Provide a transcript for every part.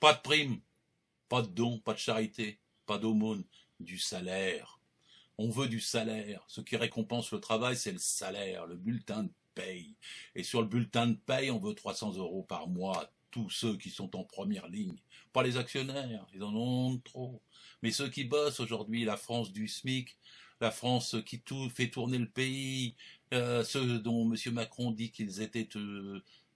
Pas de prime, pas de don, pas de charité, pas d'aumône, du salaire. On veut du salaire. Ce qui récompense le travail, c'est le salaire, le bulletin de paye. Et sur le bulletin de paye, on veut 300 € par mois. Tous ceux qui sont en première ligne. Pas les actionnaires, ils en ont trop. Mais ceux qui bossent aujourd'hui, la France du SMIC, la France qui fait tourner le pays, ceux dont M. Macron dit qu'ils étaient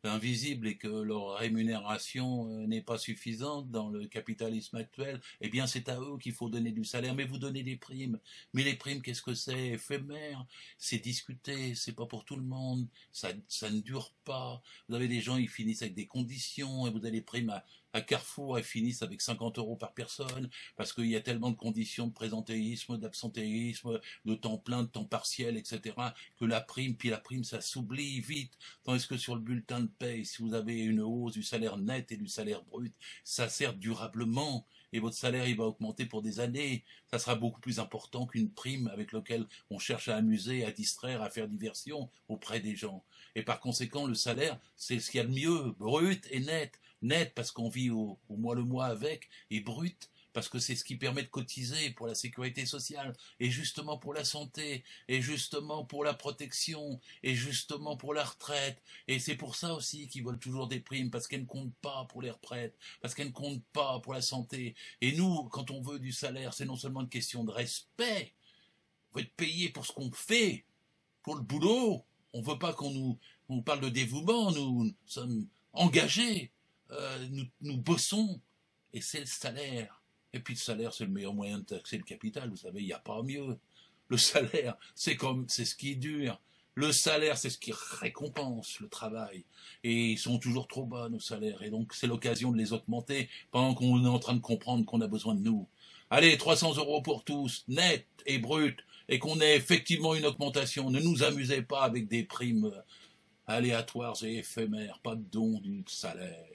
invisibles et que leur rémunération n'est pas suffisante dans le capitalisme actuel, eh bien c'est à eux qu'il faut donner du salaire. Mais vous donnez des primes. Mais les primes, qu'est-ce que c'est? Éphémère, c'est discuté, c'est pas pour tout le monde, ça ne dure pas. Vous avez des gens, ils finissent avec des conditions, et vous avez des primes à Carrefour, elles finissent avec 50 € par personne, parce qu'il y a tellement de conditions de présentéisme, d'absentéisme, de temps plein, de temps partiel, etc., que la prime, ça s'oublie vite. Tandis que sur le bulletin de paye, si vous avez une hausse du salaire net et du salaire brut, ça sert durablement, et votre salaire, il va augmenter pour des années. Ça sera beaucoup plus important qu'une prime avec laquelle on cherche à amuser, à distraire, à faire diversion auprès des gens. Et par conséquent, le salaire, c'est ce qu'il y a de mieux, brut et net. Net parce qu'on vit au mois le mois avec, et brut parce que c'est ce qui permet de cotiser pour la sécurité sociale, et justement pour la santé, et justement pour la protection, et justement pour la retraite. Et c'est pour ça aussi qu'ils veulent toujours des primes, parce qu'elles ne comptent pas pour les retraites, parce qu'elles ne comptent pas pour la santé. Et nous, quand on veut du salaire, c'est non seulement une question de respect, on veut être payé pour ce qu'on fait, pour le boulot. On ne veut pas qu'on nous parle de dévouement, nous sommes engagés. Nous bossons, et c'est le salaire. Et puis le salaire, c'est le meilleur moyen de taxer le capital, vous savez, il n'y a pas mieux. Le salaire, c'est ce qui dure. Le salaire, c'est ce qui récompense le travail. Et ils sont toujours trop bas, nos salaires. Et donc, c'est l'occasion de les augmenter pendant qu'on est en train de comprendre qu'on a besoin de nous. Allez, 300 € pour tous, net et brut, et qu'on ait effectivement une augmentation. Ne nous amusez pas avec des primes aléatoires et éphémères, pas de don du salaire.